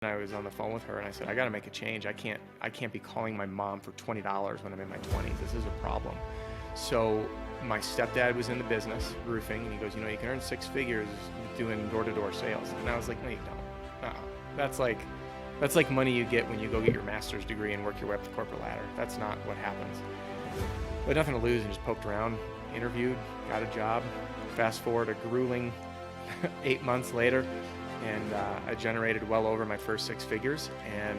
I was on the phone with her and I said, I got to make a change. I can't be calling my mom for $20 when I'm in my 20s. This is a problem. So my stepdad was in the business, roofing, and he goes, you can earn six figures doing door-to-door sales. And I was like, no, you don't. That's like money you get when you go get your master's degree and work your way up the corporate ladder. That's not what happens. But nothing to lose and just poked around, interviewed, got a job. Fast forward a grueling 8 months later, and I generated well over my first six figures and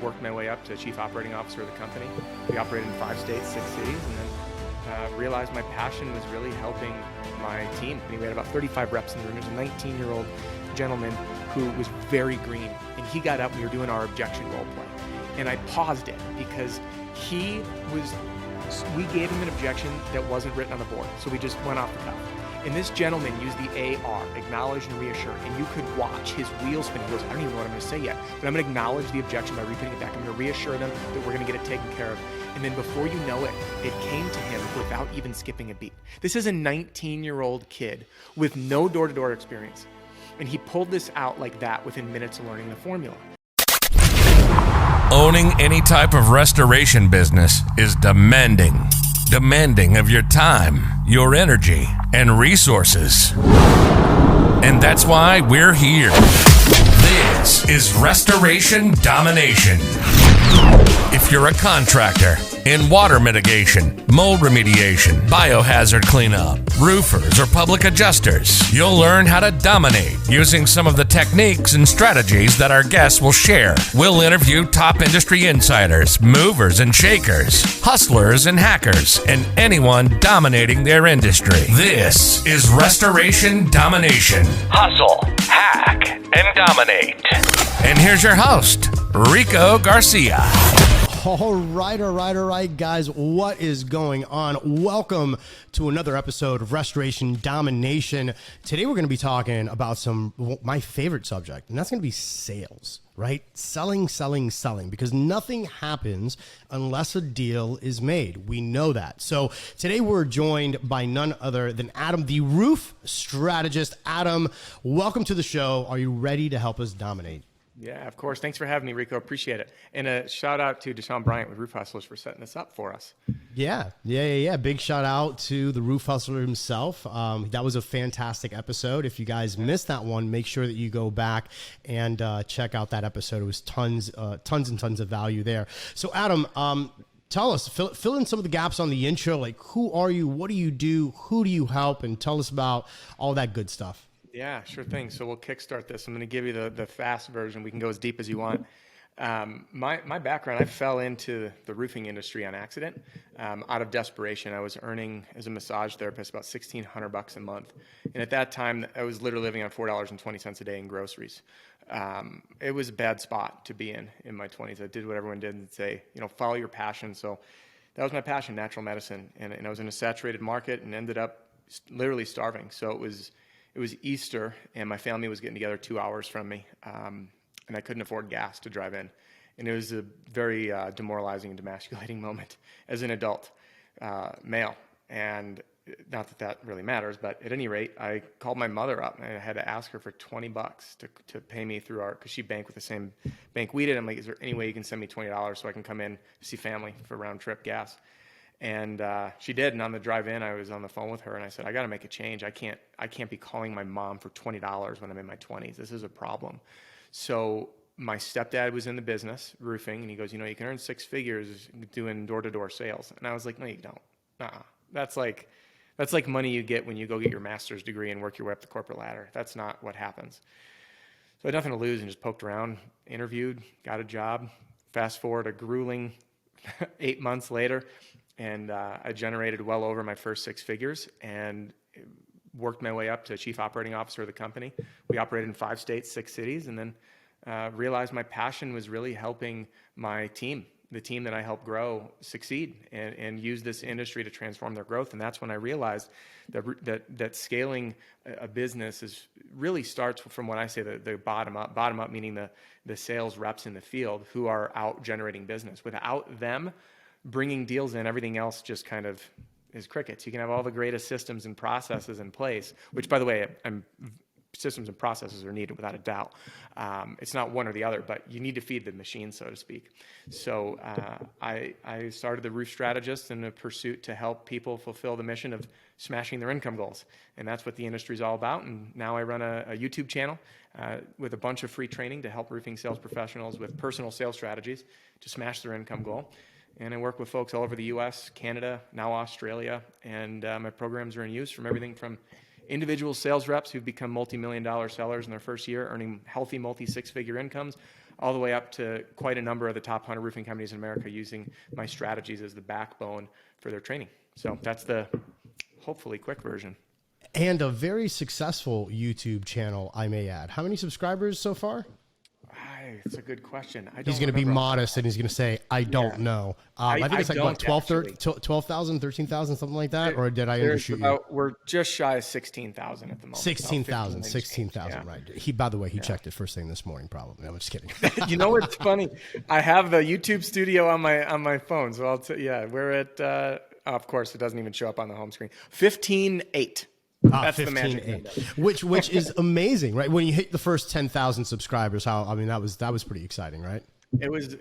worked my way up to chief operating officer of the company. We operated in 5 states, 6 cities, and then realized my passion was really helping my team. We had about 35 reps in the room. There's a 19-year-old gentleman who was very green, and he got up and we were doing our objection role play. And I paused it because we gave him an objection that wasn't written on the board. So we just went off the cuff. And this gentleman used the AR, acknowledge and reassure, and you could watch his wheels spin. He goes, I don't even know what I'm going to say yet, but I'm going to acknowledge the objection by repeating it back. I'm going to reassure them that we're going to get it taken care of. And then before you know it, it came to him without even skipping a beat. This is a 19-year-old kid with no door-to-door experience. And he pulled this out like that within minutes of learning the formula. Owning any type of restoration business is demanding. Demanding of your time, your energy, and resources. And that's why we're here. This is Restoration Domination. If you're a contractor in water mitigation, mold remediation, biohazard cleanup, roofers, or public adjusters, you'll learn how to dominate using some of the techniques and strategies that our guests will share. We'll interview top industry insiders, movers and shakers, hustlers and hackers, and anyone dominating their industry. This is Restoration Domination. Hustle, hack, and dominate. And here's your host, Rico Garcia. All right, guys. What is going on? Welcome to another episode of Restoration Domination. Today, we're going to be talking about my favorite subject, and that's going to be sales, right? Selling, because nothing happens unless a deal is made. We know that. So today, we're joined by none other than Adam, the roof strategist. Adam, welcome to the show. Are you ready to help us dominate? Yeah, of course. Thanks for having me, Rico. Appreciate it. And a shout out to Deshaun Bryant with Roof Hustlers for setting this up for us. Yeah. Big shout out to the Roof Hustler himself. That was a fantastic episode. If you guys missed that one, make sure that you go back and check out that episode. It was tons and tons of value there. So Adam, tell us, fill in some of the gaps on the intro. Like, who are you? What do you do? Who do you help? And tell us about all that good stuff. Yeah, sure thing. So we'll kickstart this. I'm going to give you the fast version. We can go as deep as you want. My background, I fell into the roofing industry on accident out of desperation. I was earning as a massage therapist about $1,600 a month. And at that time, I was literally living on $4.20 a day in groceries. It was a bad spot to be in my 20s. I did what everyone did and say, follow your passion. So that was my passion, natural medicine. And I was in a saturated market and ended up literally starving. So it was Easter, and my family was getting together 2 hours from me, and I couldn't afford gas to drive in. And it was a very demoralizing and demasculating moment as an adult male. And not that really matters, but at any rate, I called my mother up, and I had to ask her for $20 to pay me through because she banked with the same bank we did. I'm like, is there any way you can send me $20 so I can come in to see family for round-trip gas? And she did, and on the drive in, I was on the phone with her, and I said, I got to make a change. I can't be calling my mom for $20 when I'm in my 20s. This is a problem. So my stepdad was in the business, roofing, and he goes, you can earn six figures doing door-to-door sales. And I was like, no, you don't. That's like money you get when you go get your master's degree and work your way up the corporate ladder. That's not what happens. So I had nothing to lose and just poked around, interviewed, got a job. Fast forward a grueling 8 months later, and I generated well over my first six figures and worked my way up to chief operating officer of the company. We operated in 5 states, 6 cities, and then realized my passion was really helping my team, the team that I helped grow, succeed and use this industry to transform their growth. And that's when I realized that scaling a business really starts from what I say the bottom up meaning the sales reps in the field who are out generating business. Without them bringing deals in, everything else just kind of is crickets. You can have all the greatest systems and processes in place, which, by the way, I'm systems and processes are needed without a doubt. It's not one or the other, but you need to feed the machine, so to speak. So I started the Roof Strategist in a pursuit to help people fulfill the mission of smashing their income goals. And that's what the industry is all about. And now I run a YouTube channel with a bunch of free training to help roofing sales professionals with personal sales strategies to smash their income goal. And I work with folks all over the U.S., Canada, now Australia, and my programs are in use from everything from individual sales reps who've become multi-million-dollar sellers in their first year, earning healthy multi-six-figure incomes, all the way up to quite a number of the top 100 roofing companies in America using my strategies as the backbone for their training. So that's the hopefully quick version. And a very successful YouTube channel, I may add. How many subscribers so far? It's a good question. He's going to be modest and he's going to say, I don't know. I think it's like, what, 12,000, 13,000, something like that? Or did I undershoot you? We're just shy of 16,000 at the moment. 16,000, right. By the way, he checked it first thing this morning, probably. No, I'm just kidding. You know what's funny? I have the YouTube studio on my phone. So we're at, of course, it doesn't even show up on the home screen. 15.8. That's 15, the magic 8, number. which is amazing, right? When you hit the first 10,000 subscribers, that was pretty exciting, right? It was,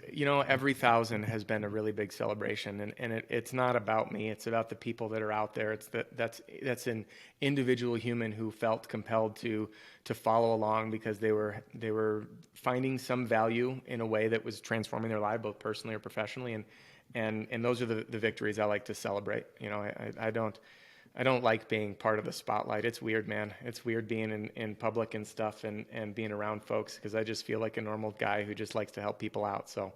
every 1,000 has been a really big celebration, and it's not about me. It's about the people that are out there. That's an individual human who felt compelled to follow along because they were finding some value in a way that was transforming their life, both personally or professionally, and those are the victories I like to celebrate. I don't like being part of the spotlight. It's weird, man. It's weird being in public and stuff and being around folks because I just feel like a normal guy who just likes to help people out. So,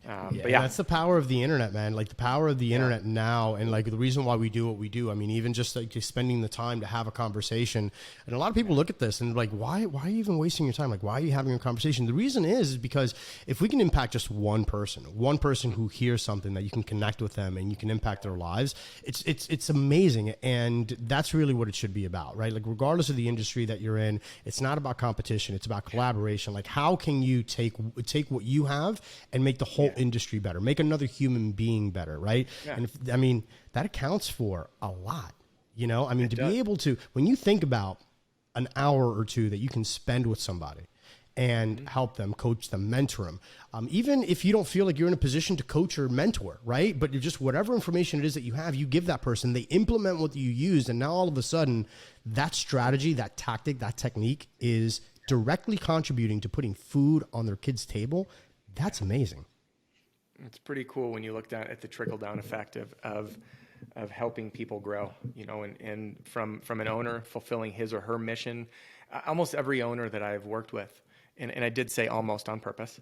but that's the power of the internet, man. Like the power of the internet now, and like the reason why we do what we do. I mean, even just like just spending the time to have a conversation. And a lot of people look at this and like, why are you even wasting your time? Like, why are you having a conversation? The reason is because if we can impact just one person who hears something that you can connect with them and you can impact their lives, it's amazing. And that's really what it should be about, right? Like regardless of the industry that you're in, it's not about competition. It's about collaboration. Like how can you take what you have and make the whole industry better, make another human being better, right? Yeah. And that accounts for a lot, be able to, when you think about an hour or two that you can spend with somebody and help them, coach them, mentor them. Even if you don't feel like you're in a position to coach or mentor, right? But you're just whatever information it is that you have, you give that person, they implement what you used, and now all of a sudden, that strategy, that tactic, that technique is directly contributing to putting food on their kids' table. That's amazing. It's pretty cool when you look down at the trickle-down effect of helping people grow, and from an owner fulfilling his or her mission. Almost every owner that I've worked with, and I did say almost on purpose,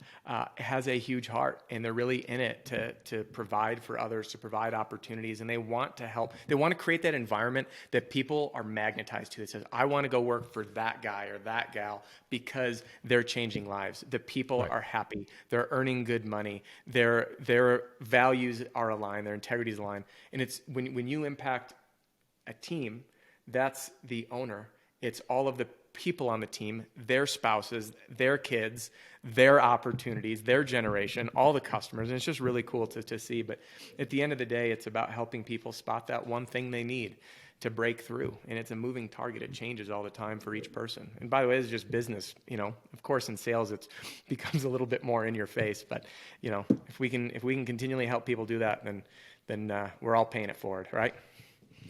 has a huge heart, and they're really in it to provide for others, to provide opportunities, and they want to help. They want to create that environment that people are magnetized to. That says, I want to go work for that guy or that gal because they're changing lives. The people are happy. They're earning good money. Their values are aligned. Their integrity is aligned. And it's when you impact a team, that's the owner. It's all of the people on the team, their spouses, their kids, their opportunities, their generation, all the customers. And it's just really cool to see. But at the end of the day, it's about helping people spot that one thing they need to break through. And it's a moving target. It changes all the time for each person. And by the way, it's just business. Of course, in sales, it becomes a little bit more in your face. But, if we can continually help people do that, then we're all paying it forward, right?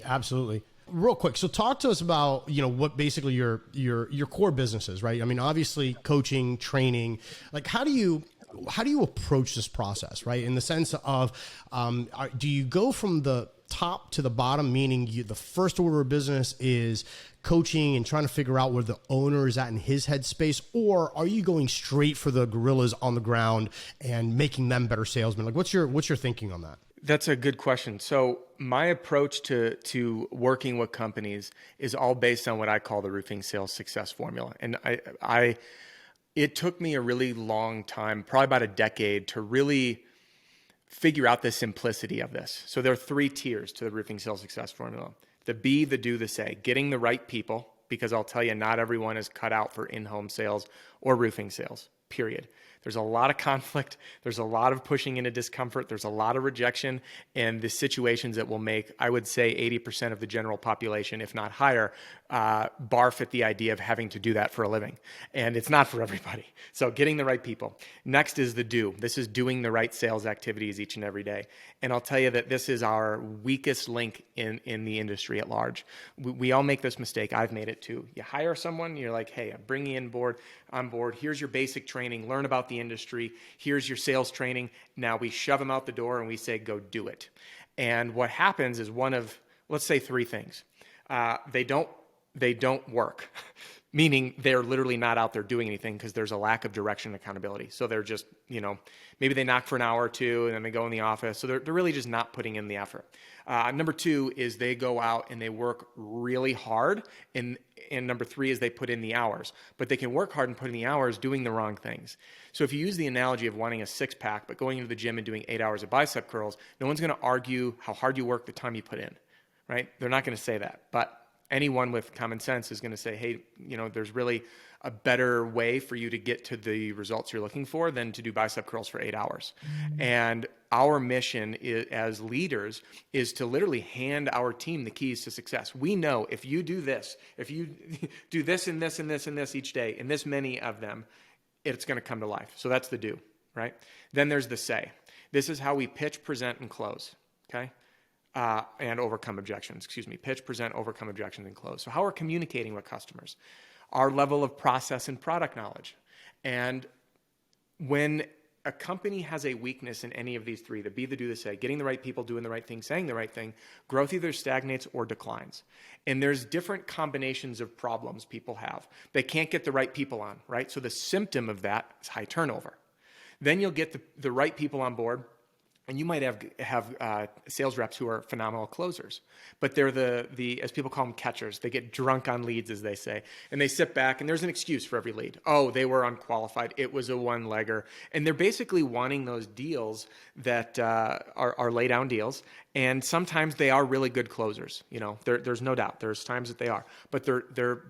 Absolutely. Real quick, so talk to us about what basically your core business is, right? I mean, obviously, coaching, training. Like, how do you approach this process, right? In the sense of, do you go from the top to the bottom, meaning the first order of business is coaching and trying to figure out where the owner is at in his headspace, or are you going straight for the gorillas on the ground and making them better salesmen? Like, what's your thinking on that? That's a good question. So my approach to working with companies is all based on what I call the roofing sales success formula. And it took me a really long time, probably about a decade, to really figure out the simplicity of this. So there are 3 tiers to the roofing sales success formula. The be, the do, the say. Getting the right people, because I'll tell you, not everyone is cut out for in-home sales or roofing sales. period. There's a lot of conflict. There's a lot of pushing into discomfort. There's a lot of rejection, and the situations that will make, I would say, 80% of the general population, if not higher, barf at the idea of having to do that for a living. And it's not for everybody. So getting the right people. Next is the do. This is doing the right sales activities each and every day. And I'll tell you that this is our weakest link in the industry at large. We all make this mistake. I've made it too. You hire someone, you're like, hey, I'm bringing you on board. Here's your basic training. Learn about the industry. Here's your sales training. Now we shove them out the door and we say, go do it. And what happens is one of, let's say, three things. They don't work, meaning they're literally not out there doing anything because there's a lack of direction and accountability. So they're just, maybe they knock for an hour or two and then they go in the office. So they're really just not putting in the effort. Number two is they go out and they work really hard. And number three is they put in the hours. But they can work hard and put in the hours doing the wrong things. So if you use the analogy of wanting a six-pack but going into the gym and doing 8 hours of bicep curls, no one's going to argue how hard you work the time you put in, right? They're not going to say that. But anyone with common sense is going to say, hey, there's really a better way for you to get to the results you're looking for than to do bicep curls for 8 hours. Mm-hmm. And our mission as leaders is to literally hand our team the keys to success. We know if you do this, if you do this and this and this and this each day, and this many of them, it's going to come to life. So that's the do, right? Then there's the say. This is how we pitch, present, and close, okay? And overcome objections, pitch, present, overcome objections, and close. So how we're communicating with customers, our level of process and product knowledge. And when a company has a weakness in any of these three, the be, the do, the say, getting the right people, doing the right thing, saying the right thing, growth either stagnates or declines. And there's different combinations of problems people have. They can't get the right people on, right? So the symptom of that is high turnover. Then you'll get the right people on board. And you might have sales reps who are phenomenal closers, but they're the as people call them, catchers. They get drunk on leads, as they say, and they sit back and there's an excuse for every lead. Oh, they were unqualified. It was a one-legger, and they're basically wanting those deals that are lay down deals. And sometimes they are really good closers. There's no doubt. There's times that they are, but they're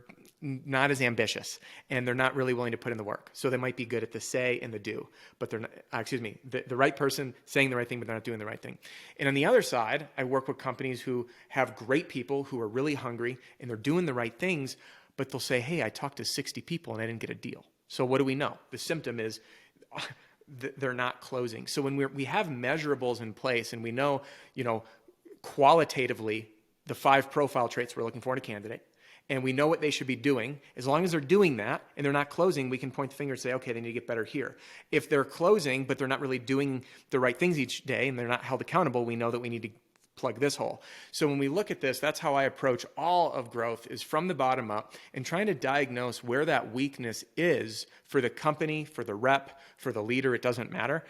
not as ambitious, and they're not really willing to put in the work. So they might be good at the say and the do, but they're not, the right person saying the right thing, but they're not doing the right thing. And on the other side, I work with companies who have great people who are really hungry and they're doing the right things, but they'll say, hey, I talked to 60 people and I didn't get a deal. So what do we know? The symptom is they're not closing. So when we have measurables in place and we know, qualitatively the 5 profile traits we're looking for in a candidate, and we know what they should be doing, as long as they're doing that and they're not closing, we can point the finger and say, okay, they need to get better here. If they're closing, but they're not really doing the right things each day and they're not held accountable, we know that we need to plug this hole. So when we look at this, that's how I approach all of growth, is from the bottom up and trying to diagnose where that weakness is for the company, for the rep, for the leader, it doesn't matter,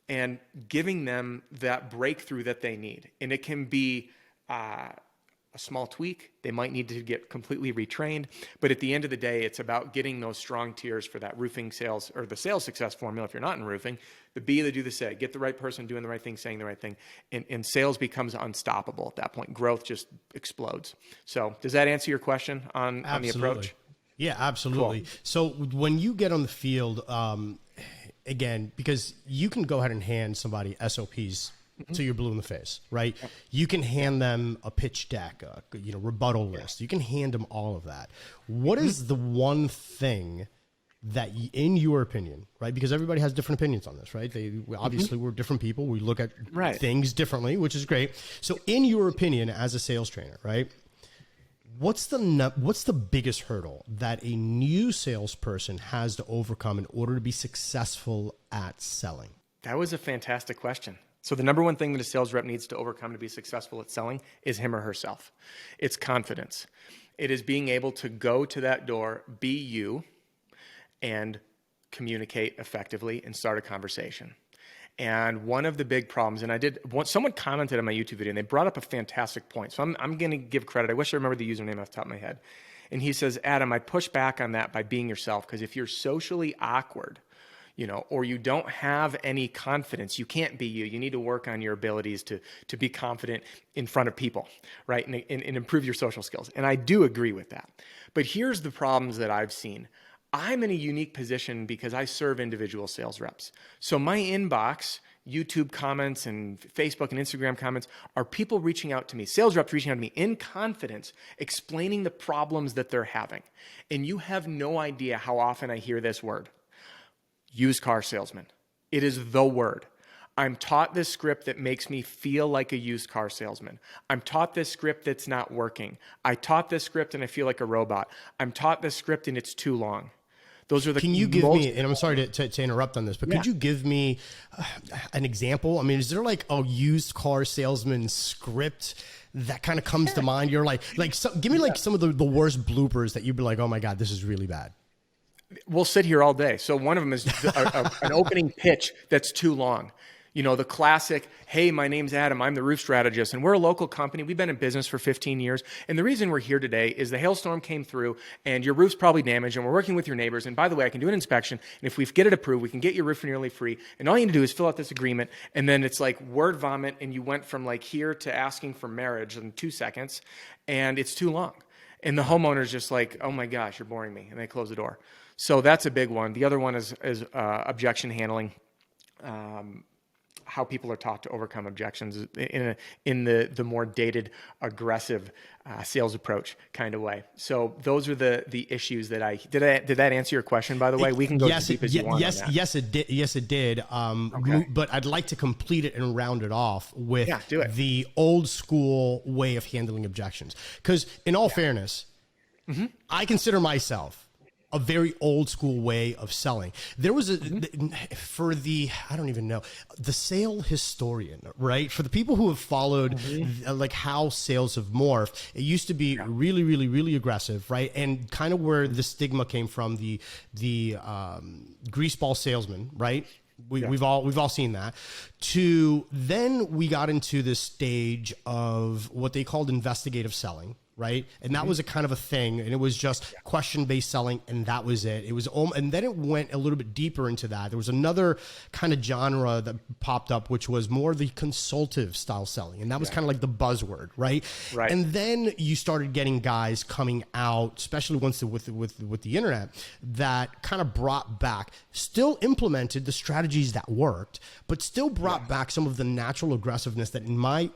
and giving them that breakthrough that they need. And it can be a small tweak. They might need to get completely retrained. But at the end of the day, it's about getting those strong tiers for that roofing sales, or the sales success formula if you're not in roofing. The be, the do, the say. Get the right person doing the right thing, saying the right thing. And sales becomes unstoppable at that point. Growth just explodes. So does that answer your question on the approach? Yeah, absolutely. Cool. So when you get on the field, again, because you can go ahead and hand somebody SOPs so you're blue in the face, right? Yep. You can hand them a pitch deck, a rebuttal list. You can hand them all of that. What is the one thing that, in your opinion, right? Because everybody has different opinions on this, right? Obviously we're different people. We look at things differently, which is great. So in your opinion, as a sales trainer, right? What's the biggest hurdle that a new salesperson has to overcome in order to be successful at selling? That was a fantastic question. So the number one thing that a sales rep needs to overcome to be successful at selling is him or herself. It's confidence. It is being able to go to that door, be you, and communicate effectively and start a conversation. And one of the big problems, someone commented on my YouTube video and they brought up a fantastic point. So I'm going to give credit. I wish I remembered the username off the top of my head. And he says, Adam, I push back on that by being yourself, because if you're socially awkward, or you don't have any confidence, you can't be you. You need to work on your abilities to be confident in front of people, right? And improve your social skills. And I do agree with that. But here's the problems that I've seen. I'm in a unique position because I serve individual sales reps. So my inbox, YouTube comments and Facebook and Instagram comments are people reaching out to me, sales reps reaching out to me in confidence, explaining the problems that they're having. And you have no idea how often I hear this word, used car salesman. It is the word. I'm taught this script that makes me feel like a used car salesman. I'm taught this script that's not working. I taught this script and I feel like a robot. I'm taught this script and it's too long. Those are the. Can you give me, and I'm sorry to interrupt on this, but could you give me an example? I mean, is there like a used car salesman script that kind of comes to mind? You're give me like some of the worst bloopers that you'd be like, oh my God, this is really bad. We'll sit here all day. So one of them is an opening pitch that's too long. You know, the classic, hey, my name's Adam, I'm the roof strategist, and we're a local company. We've been in business for 15 years. And the reason we're here today is the hailstorm came through and your roof's probably damaged, and we're working with your neighbors. And by the way, I can do an inspection, and if we get it approved, we can get your roof nearly free. And all you need to do is fill out this agreement, and then it's like word vomit, and you went from like here to asking for marriage in 2 seconds, and it's too long. And the homeowner's just like, oh my gosh, you're boring me, and they close the door. So that's a big one. The other one is objection handling. How people are taught to overcome objections in the more dated, aggressive sales approach kind of way. So those are the issues that did that answer your question, by the way? We can go as deep as you want on that. Yes, it did. Yes, it did. Okay. But I'd like to complete it and round it off with do it. the old school way of handling objections. Because in all fairness, I consider myself a very old school way of selling. There was I don't even know, the sale historian, right? For the people who have followed like how sales have morphed, it used to be really, really, really aggressive, right? And kind of where the stigma came from, the greaseball salesman, right? We've all seen that. To then we got into this stage of what they called investigative selling, right? And that was a kind of a thing, and it was just question-based selling, and that was it. It was, and then it went a little bit deeper into that. There was another kind of genre that popped up, which was more the consultative style selling, and that was kind of like the buzzword, right? Right. And then you started getting guys coming out, especially once with the internet, that kind of brought back, still implemented the strategies that worked, but still brought back some of the natural aggressiveness that, in my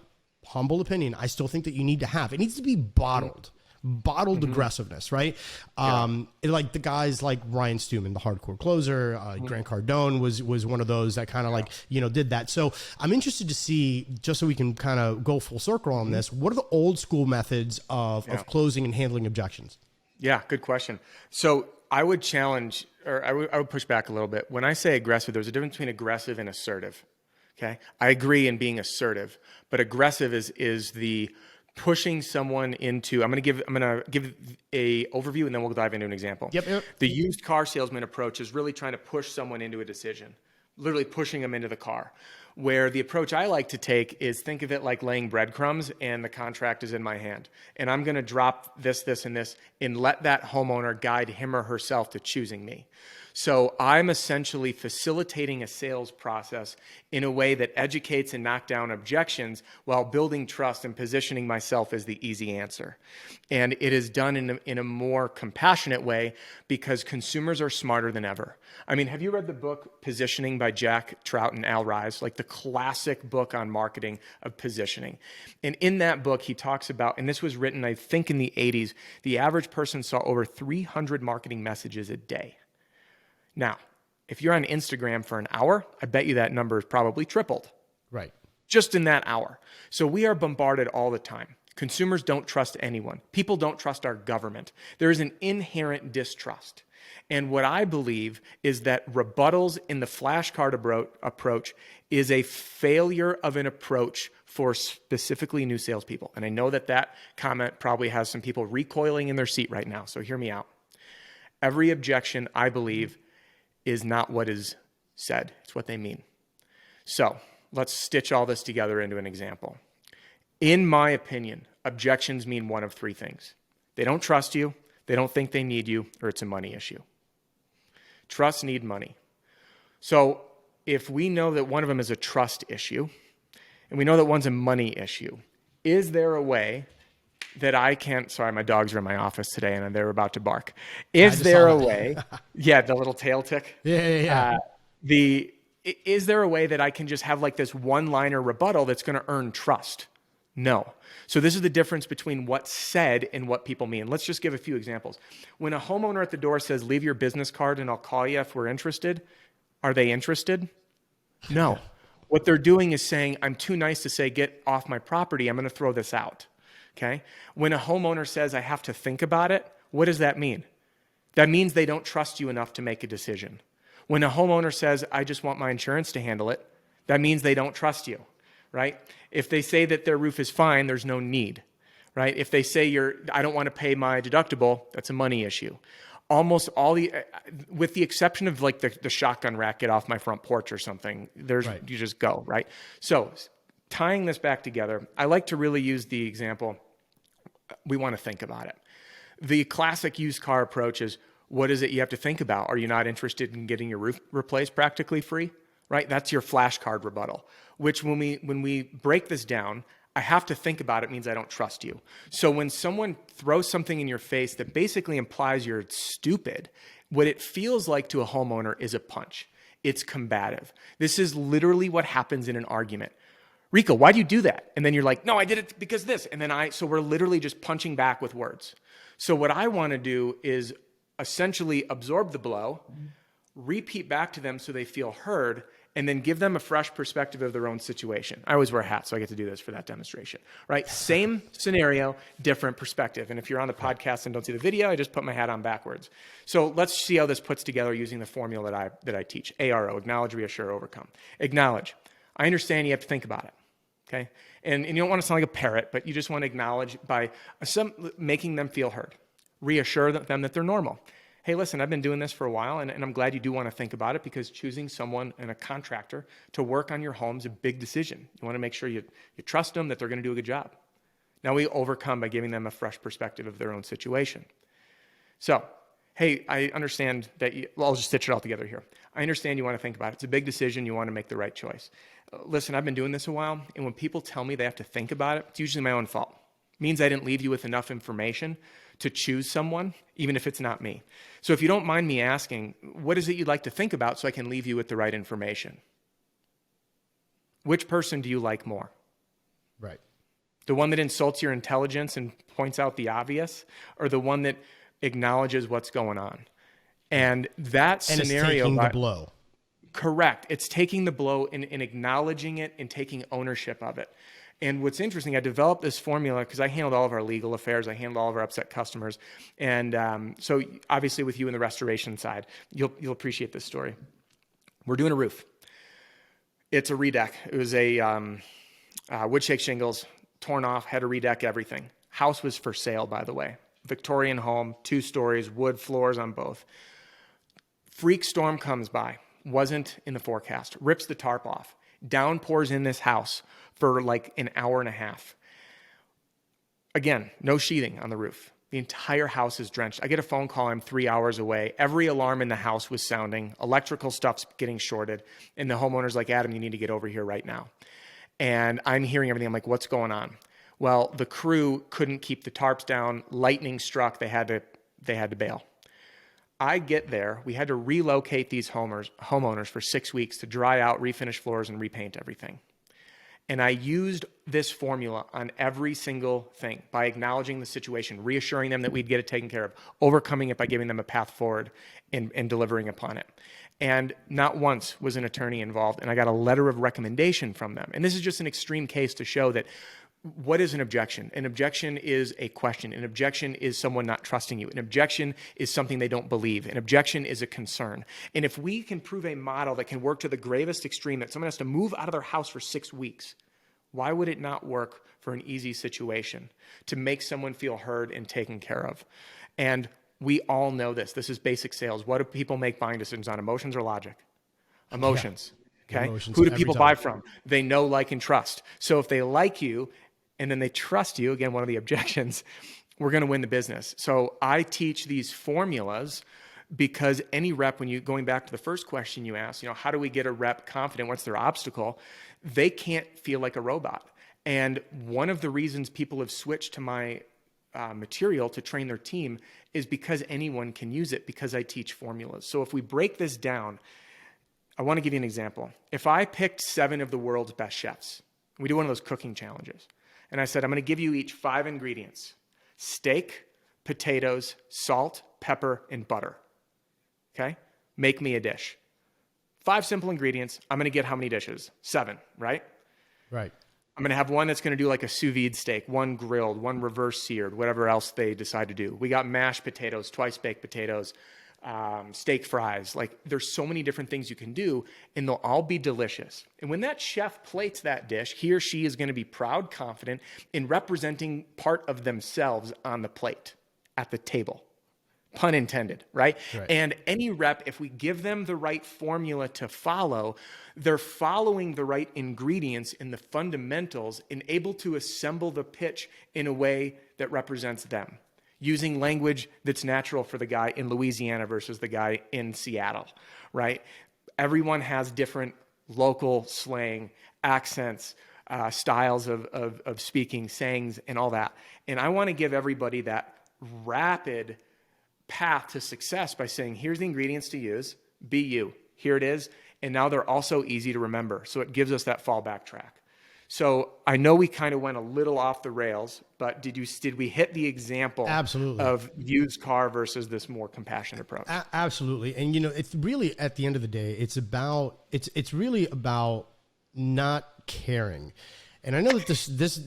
humble opinion, I still think that you need to have. It needs to be bottled aggressiveness, right? Like the guys like Ryan Stewman, the hardcore closer, Grant Cardone was one of those that kind of like, did that. So I'm interested to see, just so we can kind of go full circle on this, what are the old school methods of closing and handling objections? Yeah, good question. So I would challenge, or I would push back a little bit. When I say aggressive, there's a difference between aggressive and assertive. Okay, I agree in being assertive, but aggressive is the pushing someone into. I'm going to give a overview, and then we'll dive into an example. Yep. The used car salesman approach is really trying to push someone into a decision, literally pushing them into the car. Where the approach I like to take is, think of it like laying breadcrumbs, and the contract is in my hand, and I'm going to drop this, and this, and let that homeowner guide him or herself to choosing me. So I'm essentially facilitating a sales process in a way that educates and knocks down objections while building trust and positioning myself as the easy answer. And it is done in a more compassionate way because consumers are smarter than ever. I mean, have you read the book Positioning by Jack Trout and Al Ries? Like the classic book on marketing of positioning. And in that book, he talks about, and this was written, I think, in the 80s, the average person saw over 300 marketing messages a day. Now, if you're on Instagram for an hour, I bet you that number is probably tripled. Right. Just in that hour. So we are bombarded all the time. Consumers don't trust anyone. People don't trust our government. There is an inherent distrust. And what I believe is that rebuttals in the flashcard approach is a failure of an approach for specifically new salespeople. And I know that comment probably has some people recoiling in their seat right now, so hear me out. Every objection, I believe, is not what is said. It's what they mean. So let's stitch all this together into an example. In my opinion, objections mean one of three things. They don't trust you, they don't think they need you, or it's a money issue. Trust, need, money. So if we know that one of them is a trust issue, and we know that one's a money issue, is there a way that I can, sorry, my dogs are in my office today and they're about to bark. Is just there saw a that. way, yeah, the little tail tick. Yeah. Is there a way that I can just have like this one-liner rebuttal that's going to earn trust? No. So this is the difference between what's said and what people mean. Let's just give a few examples. When a homeowner at the door says, leave your business card and I'll call you if we're interested, are they interested? No. What they're doing is saying, I'm too nice to say, get off my property. I'm going to throw this out. Okay? When a homeowner says, I have to think about it, what does that mean? That means they don't trust you enough to make a decision. When a homeowner says, I just want my insurance to handle it, that means they don't trust you, right? If they say that their roof is fine, there's no need, right? If they say I don't want to pay my deductible, that's a money issue. Almost all with the exception of like the shotgun rack, get off my front porch or something, you just go, right? So tying this back together, I like to really use the example, we want to think about it. The classic used car approach is, what is it you have to think about? Are you not interested in getting your roof replaced practically free? Right? That's your flashcard rebuttal, which when we break this down, I have to think about it means I don't trust you. So when someone throws something in your face that basically implies you're stupid, what it feels like to a homeowner is a punch. It's combative. This is literally what happens in an argument. Rico, why do you do that? And then you're like, no, I did it because this. And then so we're literally just punching back with words. So what I want to do is essentially absorb the blow, repeat back to them so they feel heard, and then give them a fresh perspective of their own situation. I always wear hats, so I get to do this for that demonstration, right? Same scenario, different perspective. And if you're on the podcast and don't see the video, I just put my hat on backwards. So let's see how this puts together using the formula that I teach. ARO, acknowledge, reassure, overcome. Acknowledge. I understand you have to think about it, okay? And you don't want to sound like a parrot, but you just want to acknowledge by making them feel heard. Reassure them that they're normal. Hey, listen, I've been doing this for a while, and I'm glad you do want to think about it because choosing someone and a contractor to work on your home is a big decision. You want to make sure you trust them, that they're going to do a good job. Now we overcome by giving them a fresh perspective of their own situation. So, hey, I understand that I'll just stitch it all together here. I understand you want to think about it. It's a big decision. You want to make the right choice. Listen, I've been doing this a while, and when people tell me they have to think about it, it's usually my own fault. It means I didn't leave you with enough information to choose someone, even if it's not me. So if you don't mind me asking, what is it you'd like to think about so I can leave you with the right information? Which person do you like more? Right. The one that insults your intelligence and points out the obvious, or the one that acknowledges what's going on? And that scenario... And it's taking the blow. Correct. It's taking the blow and acknowledging it and taking ownership of it. And what's interesting, I developed this formula because I handled all of our legal affairs. I handled all of our upset customers. And so obviously with you in the restoration side, you'll appreciate this story. We're doing a roof. It's a redeck. It was a wood shake shingles, torn off, had to redeck everything. House was for sale, by the way. Victorian home, 2 stories, wood floors on both. Freak storm comes by. Wasn't in the forecast. Rips the tarp off. Downpours in this house for like an hour and a half. Again, no sheathing on the roof. The entire house is drenched. I get a phone call. I'm 3 hours away. Every alarm in the house was sounding. Electrical stuff's getting shorted. And the homeowner's like, Adam, you need to get over here right now. And I'm hearing everything. I'm like, what's going on? Well, the crew couldn't keep the tarps down. Lightning struck. They had to bail. I get there. We had to relocate these homeowners for 6 weeks to dry out, refinish floors, and repaint everything. And I used this formula on every single thing by acknowledging the situation, reassuring them that we'd get it taken care of, overcoming it by giving them a path forward and delivering upon it. And not once was an attorney involved, and I got a letter of recommendation from them. And this is just an extreme case to show that what is an objection? An objection is a question. An objection is someone not trusting you. An objection is something they don't believe. An objection is a concern. And if we can prove a model that can work to the gravest extreme, that someone has to move out of their house for 6 weeks, why would it not work for an easy situation to make someone feel heard and taken care of? And we all know this. This is basic sales. What do people make buying decisions on, emotions or logic? Emotions. Okay. Emotions Who do every people time. buy from? They know, like, and trust. So if they like you and then they trust you, again, one of the objections, we're going to win the business. So I teach these formulas because any rep, when you going back to the first question you asked, how do we get a rep confident? What's their obstacle? They can't feel like a robot. And one of the reasons people have switched to my material to train their team is because anyone can use it because I teach formulas. So if we break this down, I want to give you an example. If I picked 7 of the world's best chefs, we do one of those cooking challenges, and I said, I'm going to give you each 5 ingredients: steak, potatoes, salt, pepper, and butter. Okay? Make me a dish. 5 simple ingredients. I'm going to get how many dishes? 7, right? Right. I'm going to have one that's going to do like a sous vide steak, one grilled, one reverse seared, whatever else they decide to do. We got mashed potatoes, twice baked potatoes, steak fries. Like, there's so many different things you can do, and they'll all be delicious. And when that chef plates that dish, he or she is going to be proud, confident in representing part of themselves on the plate at the table. Pun intended, right? And any rep, if we give them the right formula to follow, they're following the right ingredients in the fundamentals and able to assemble the pitch in a way that represents them, using language that's natural for the guy in Louisiana versus the guy in Seattle, right? Everyone has different local slang, accents, styles of speaking, sayings, and all that. And I want to give everybody that rapid path to success by saying, here's the ingredients to use, be you, here it is. And now they're also easy to remember. So it gives us that fallback track. So I know we kind of went a little off the rails, but did we hit the example Absolutely. of used car versus this more compassionate approach? Absolutely. And it's really, at the end of the day, it's really about not caring. And I know that this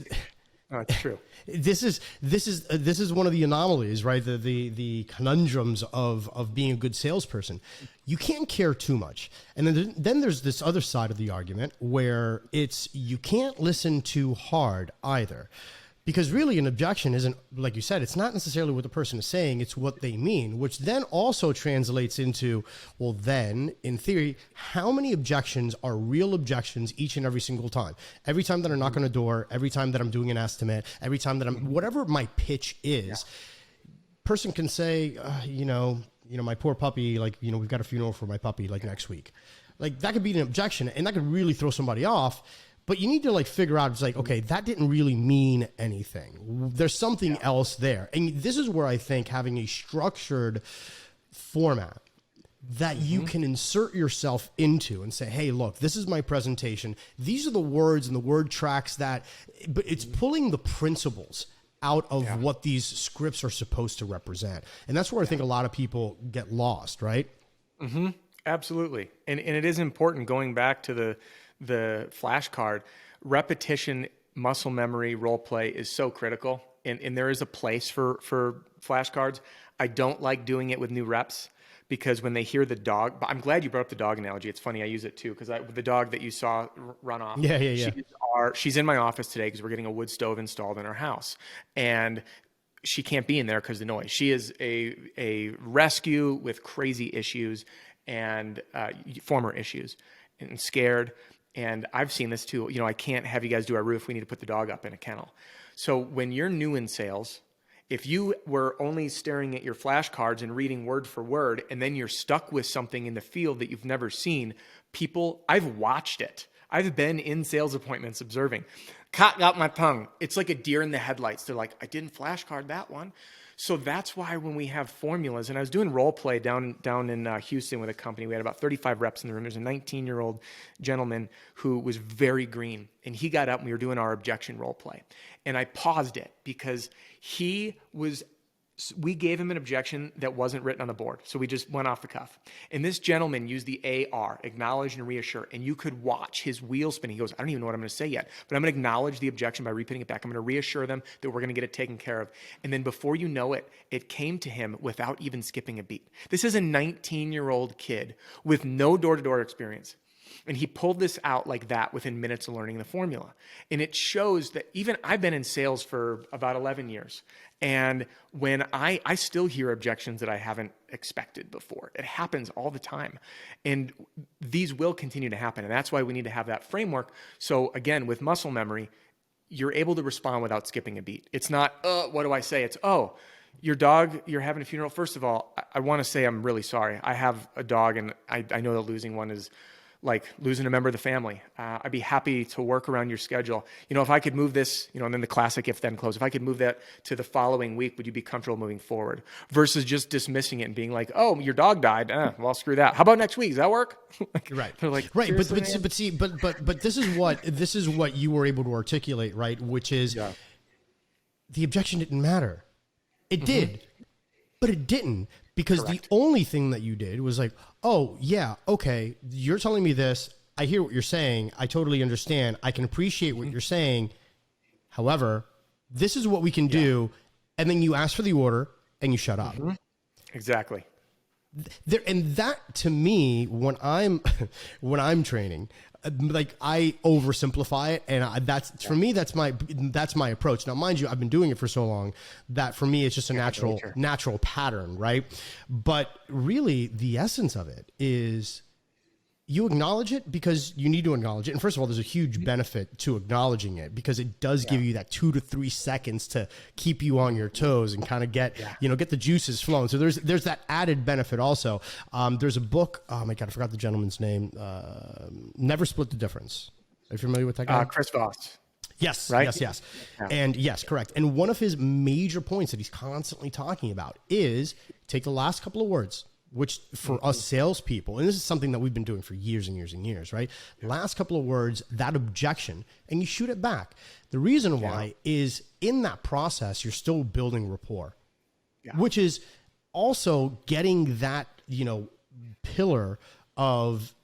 Oh, it's true. This is one of the anomalies, right? The conundrums of being a good salesperson. You can't care too much, and then there's this other side of the argument where you can't listen too hard either. Because really an objection isn't, like you said, it's not necessarily what the person is saying, it's what they mean, which then also translates into, well, then, in theory, how many objections are real objections each and every single time? Every time that I knock on a door, every time that I'm doing an estimate, every time that whatever my pitch is, person can say, my poor puppy, we've got a funeral for my puppy, next week. That could be an objection, and that could really throw somebody off. But you need to figure out, it's okay, that didn't really mean anything. There's something else there. And this is where I think having a structured format that you can insert yourself into and say, hey, look, this is my presentation. These are the words and the word tracks but it's pulling the principles out of what these scripts are supposed to represent. And that's where I think a lot of people get lost, right? Mm-hmm. Absolutely. And it is important, going back to the flashcard, repetition, muscle memory, role play is so critical. And there is a place for flashcards. I don't like doing it with new reps because when they hear the dog, but I'm glad you brought up the dog analogy. It's funny, I use it too, because the dog that you saw run off. Yeah. She's in my office today because we're getting a wood stove installed in our house. And she can't be in there because of the noise. She is a rescue with crazy issues and former issues and scared. And I've seen this too. I can't have you guys do our roof. We need to put the dog up in a kennel. So when you're new in sales, if you were only staring at your flashcards and reading word for word, and then you're stuck with something in the field that you've never seen, I've watched it. I've been in sales appointments observing. Caught got my tongue. It's like a deer in the headlights. They're like, I didn't flashcard that one. So that's why when we have formulas, and I was doing role play down in Houston with a company, we had about 35 reps in the room. There's a 19-year-old gentleman who was very green, and he got up and we were doing our objection role play. And I paused it because we gave him an objection that wasn't written on the board. So we just went off the cuff. And this gentleman used the AR, acknowledge and reassure. And you could watch his wheels spinning. He goes, I don't even know what I'm going to say yet, but I'm going to acknowledge the objection by repeating it back. I'm going to reassure them that we're going to get it taken care of. And then before you know it, it came to him without even skipping a beat. This is a 19-year-old kid with no door-to-door experience. And he pulled this out like that within minutes of learning the formula. And it shows that even I've been in sales for about 11 years. And when I still hear objections that I haven't expected before. It happens all the time. And these will continue to happen. And that's why we need to have that framework. So again, with muscle memory, you're able to respond without skipping a beat. It's not, what do I say? It's, your dog, you're having a funeral. First of all, I want to say I'm really sorry. I have a dog, and I know that losing one is like losing a member of the family. I'd be happy to work around your schedule. If I could move this, and then the classic if then close, if I could move that to the following week, would you be comfortable moving forward? Versus just dismissing it and being like, oh, your dog died. Well, screw that. How about next week? Does that work? Right. They're like, right. But this is what you were able to articulate, right? Which is the objection didn't matter. It did, but it didn't. Because the only thing that you did was like, oh, yeah, okay, you're telling me this. I hear what you're saying. I totally understand. I can appreciate what you're saying. However, this is what we can do. And then you ask for the order and you shut up. Exactly. And that, to me, when I'm training, like I oversimplify it, and for me that's my approach. Now, mind you, I've been doing it for so long that for me it's just a natural pattern, right? But really, the essence of it is you acknowledge it because you need to acknowledge it. And first of all, there's a huge benefit to acknowledging it because it does give you that 2 to 3 seconds to keep you on your toes and kind of get the juices flowing. So there's that added benefit also. There's a book. Oh my God, I forgot the gentleman's name. Never Split the Difference. Are you familiar with that guy? Chris Voss. Yes, right? yes. Yeah. And yes, correct. And one of his major points that he's constantly talking about is take the last couple of words, which for us salespeople, and this is something that we've been doing for years and years and years, right? Last couple of words, that objection, and you shoot it back. The reason why is in that process, you're still building rapport, which is also getting that, pillar of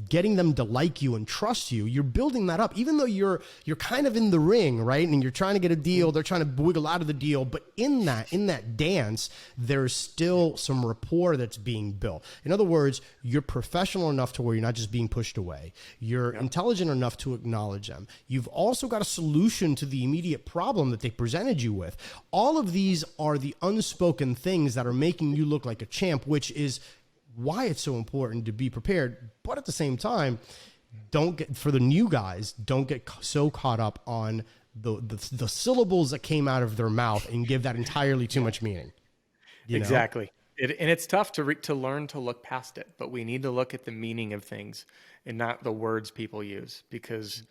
getting them to like you and trust you. You're building that up, even though you're kind of in the ring, right? And you're trying to get a deal. They're trying to wiggle out of the deal. But in that dance, there's still some rapport that's being built. In other words, you're professional enough to where you're not just being pushed away. You're intelligent enough to acknowledge them. You've also got a solution to the immediate problem that they presented you with. All of these are the unspoken things that are making you look like a champ, which is why it's so important to be prepared. But at the same time, for the new guys, don't get so caught up on the syllables that came out of their mouth and give that entirely too much meaning. Exactly. And it's tough to learn to look past it, but we need to look at the meaning of things and not the words people use because,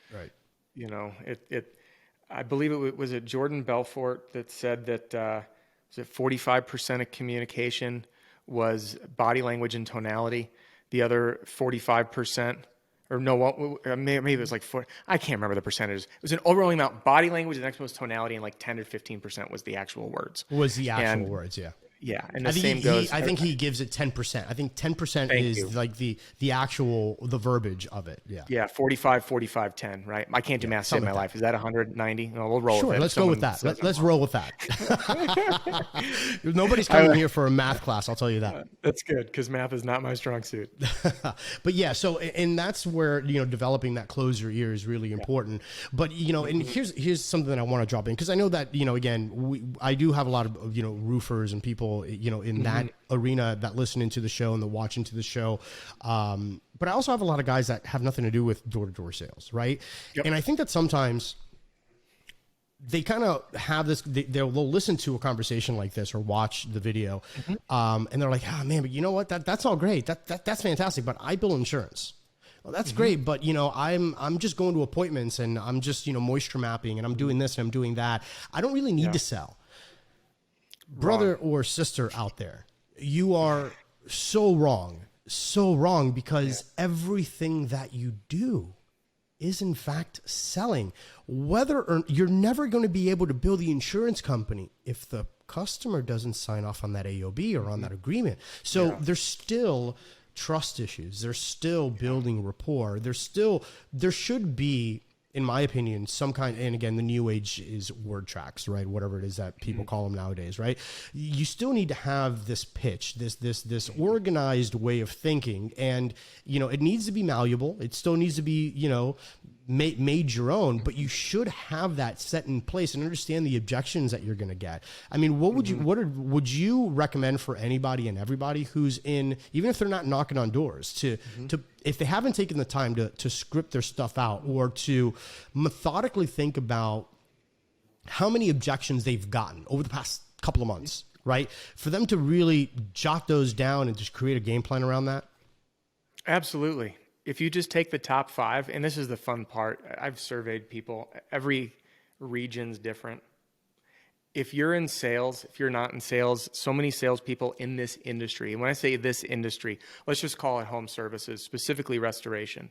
I believe it was Jordan Belfort that said that, was it 45% of communication was body language and tonality. The other 45%, or no, maybe it was like 4. I can't remember the percentages. It was an overwhelming amount body language, the next one was tonality, and like 10 or 15% was the actual words. Yeah. Yeah, and the same goes. I think he gives it 10%. I think 10% is like the verbiage of it. Yeah. Yeah, 45, 45, 10, right? I can't do math in my life. Is that 190? No, we'll roll with it. Let's go with that. Let's roll with that. Nobody's coming here for a math class, I'll tell you that. That's good because math is not my strong suit. But yeah, so and that's where developing that close your ear is really important. But and here's something that I want to drop in because I know that again I do have a lot of roofers and people in that arena that listen into the show and the watch into the show. But I also have a lot of guys that have nothing to do with door-to-door sales, right? Yep. And I think that sometimes they kind of have this, they'll listen to a conversation like this or watch the video, and they're like, oh man, but you know what? That's all great. That's fantastic. But I bill insurance. Well, that's great, but I'm just going to appointments and I'm just moisture mapping and I'm doing this and I'm doing that. I don't really need to sell. Brother or sister out there, you are so wrong because everything that you do is in fact selling. Whether or you're never going to be able to bill the insurance company if the customer doesn't sign off on that AOB or on that agreement. So there's still trust issues. There's still building rapport. There should be, in my opinion, some kind, and again, the new age is word tracks, right? Whatever it is that people call them nowadays, right? You still need to have this pitch, this organized way of thinking. And, it needs to be malleable. It still needs to be, made your own, but you should have that set in place and understand the objections that you're going to get. I mean, what would you recommend for anybody and everybody who's in, even if they're not knocking on doors, to if they haven't taken the time to script their stuff out or to methodically think about how many objections they've gotten over the past couple of months, right? For them to really jot those down and just create a game plan around that? Absolutely. if you just take the top 5, and this is the fun part, I've surveyed people, every region's different. If you're in sales, if you're not in sales, so many salespeople in this industry, and when I say this industry, let's just call it home services, specifically restoration.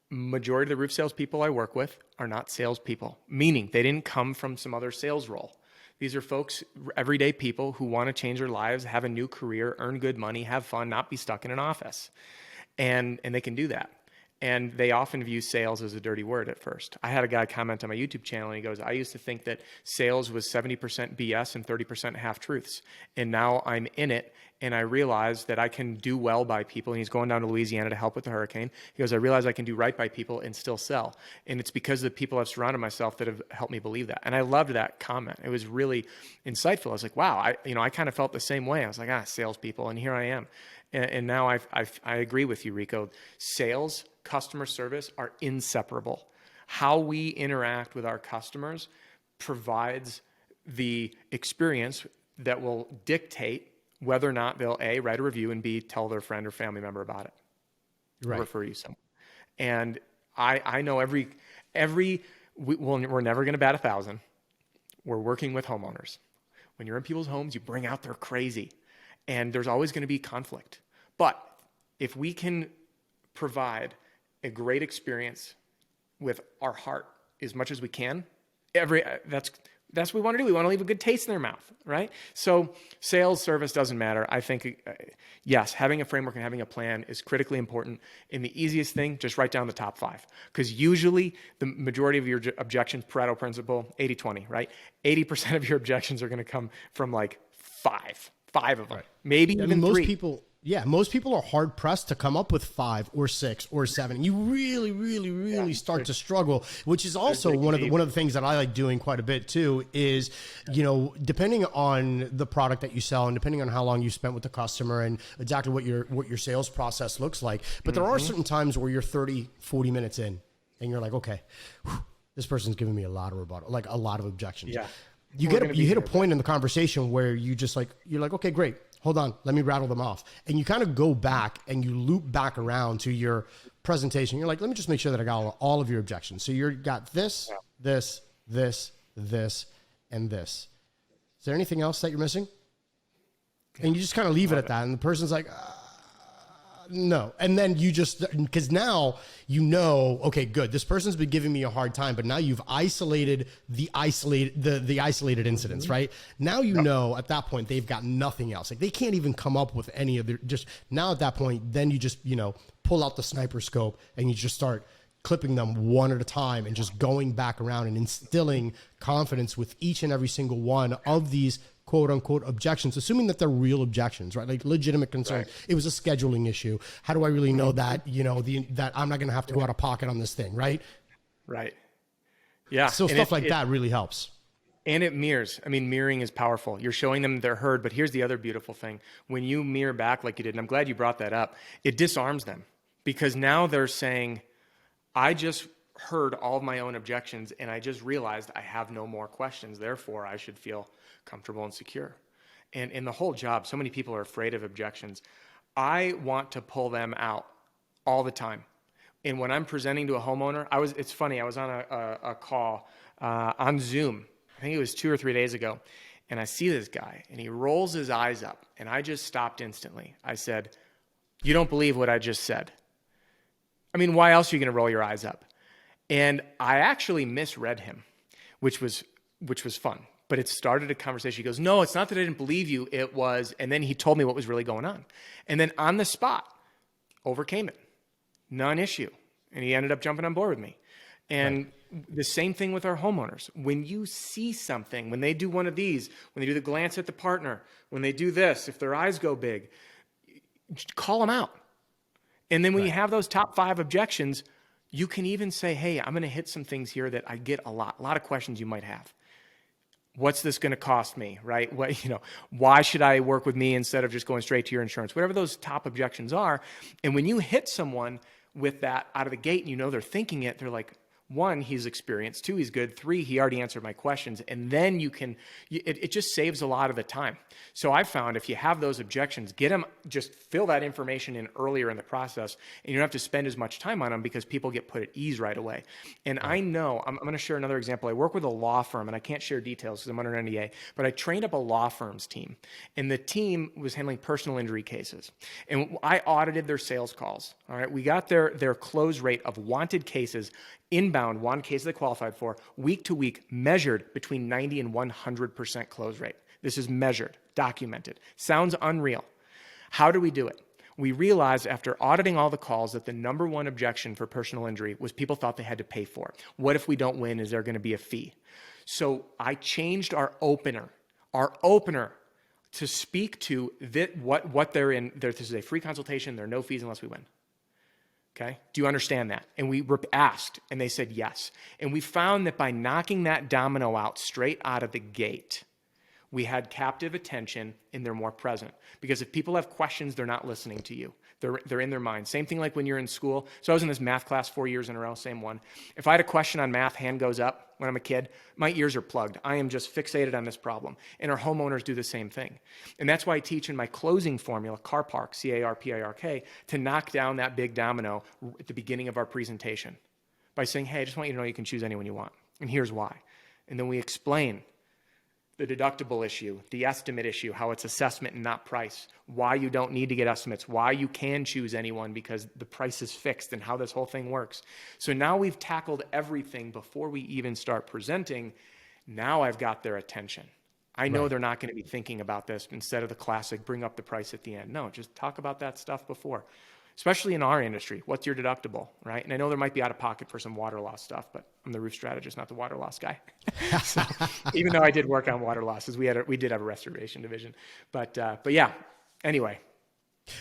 Majority of the roof salespeople I work with are not salespeople, meaning they didn't come from some other sales role. These are folks, everyday people who want to change their lives, have a new career, earn good money, have fun, not be stuck in an office. And they can do that. And they often view sales as a dirty word at first. I had a guy comment on my YouTube channel, and he goes, I used to think that sales was 70% BS and 30% half-truths. And now I'm in it, and I realize that I can do well by people. And he's going down to Louisiana to help with the hurricane. He goes, I realize I can do right by people and still sell. And it's because of the people I've surrounded myself that have helped me believe that. And I loved that comment. It was really insightful. I was like, wow, I kind of felt the same way. I was like, salespeople, and here I am. And now I agree with you, Rico. Sales, customer service are inseparable. How we interact with our customers provides the experience that will dictate whether or not they'll A, write a review, and B, tell their friend or family member about it. Right. Refer you someone. And I know we're never going to bat 1,000. We're working with homeowners. When you're in people's homes, you bring out their crazy. And there's always going to be conflict. But if we can provide a great experience with our heart as much as we can, that's what we want to do. We want to leave a good taste in their mouth, right? So sales, service doesn't matter. I think, yes, having a framework and having a plan is critically important. And the easiest thing, just write down the top 5. Because usually the majority of your objections, Pareto principle, 80-20, right? 80% of your objections are going to come from like 5 of them, right. Maybe even 3. Most people are hard pressed to come up with 5 or 6 or 7. You really start to struggle, which is also one of the things that I like doing quite a bit too. Is depending on the product that you sell and depending on how long you spent with the customer and exactly what your sales process looks like. But there are certain times where you're 30, 40 minutes in, and you're like, okay, this person's giving me a lot of rebuttal, like a lot of objections. Yeah. You hit a point in the conversation where you're like, okay, great. Hold on. Let me rattle them off. And you kind of go back and you loop back around to your presentation. You're like, let me just make sure that I got all of your objections. So you've got this, this, and this. Is there anything else that you're missing? And you just kind of leave it at that. And the person's like, no. And then you just, because now okay, good. This person's been giving me a hard time, but now you've isolated the isolated incidents, right? Now know at that point they've got nothing else. Like they can't even come up with any of now at that point, then you just, pull out the sniper scope and you just start clipping them one at a time and just going back around and instilling confidence with each and every single one of these quote unquote objections, assuming that they're real objections, right? Like legitimate concerns. Right. It was a scheduling issue. How do I really know that, that I'm not going to have to go out of pocket on this thing, right? Right. Yeah. So stuff like that really helps. And it mirrors. I mean, mirroring is powerful. You're showing them they're heard, but here's the other beautiful thing. When you mirror back like you did, and I'm glad you brought that up, it disarms them because now they're saying, I just heard all of my own objections and I just realized I have no more questions. Therefore, I should feel comfortable and secure. And in the whole job, so many people are afraid of objections. I want to pull them out all the time. And when I'm presenting to a homeowner, it's funny, I was on a call on Zoom. I think it was 2 or 3 days ago. And I see this guy and he rolls his eyes up and I just stopped instantly. I said, you don't believe what I just said. I mean, why else are you going to roll your eyes up? And I actually misread him, which was fun. But it started a conversation. He goes, no, it's not that I didn't believe you. It was, and then he told me what was really going on. And then on the spot, overcame it. Non-issue. And he ended up jumping on board with me. And the same thing with our homeowners. When you see something, when they do one of these, when they do the glance at the partner, when they do this, if their eyes go big, call them out. And then when you have those top 5 objections, you can even say, hey, I'm going to hit some things here that I get a lot of questions you might have. What's this going to cost me, right? Why should I work with me instead of just going straight to your insurance? Whatever those top objections are. And when you hit someone with that out of the gate and they're thinking it, they're like, one, he's experienced. Two, he's good. Three, he already answered my questions. And then it just saves a lot of the time. So I've found if you have those objections, just fill that information in earlier in the process, and you don't have to spend as much time on them because people get put at ease right away. And I know, I'm going to share another example. I work with a law firm, and I can't share details because I'm under an NDA, but I trained up a law firm's team, and the team was handling personal injury cases. And I audited their sales calls. All right. We got their close rate of wanted cases, inbound, one case they qualified for, week to week, measured between 90 and 100% close rate. This is measured, documented. Sounds unreal. How do we do it? We realized after auditing all the calls that the number one objection for personal injury was people thought they had to pay for it. What if we don't win? Is there going to be a fee? So I changed our opener to speak to what they're in. This is a free consultation. There are no fees unless we win. Okay. Do you understand that? And we asked, and they said yes. And we found that by knocking that domino out straight out of the gate, we had captive attention and they're more present. Because if people have questions, they're not listening to you. They're in their mind. Same thing like when you're in school. So I was in this math class 4 years in a row, same one. If I had a question on math, hand goes up when I'm a kid, my ears are plugged. I am just fixated on this problem. And our homeowners do the same thing. And that's why I teach in my closing formula, CAR Park, C-A-R-P-I-R-K, to knock down that big domino at the beginning of our presentation by saying, hey, I just want you to know you can choose anyone you want. And here's why. And then we explain the deductible issue, the estimate issue, how it's assessment and not price, why you don't need to get estimates, why you can choose anyone because the price is fixed and how this whole thing works. So now we've tackled everything before we even start presenting. Now I've got their attention. I know they're not going to be thinking about this instead of the classic, bring up the price at the end. No, just talk about that stuff before. Especially in our industry, what's your deductible, right? And I know there might be out of pocket for some water loss stuff, but I'm the roof strategist, not the water loss guy. So, even though I did work on water losses, we did have a restoration division, but yeah. Anyway.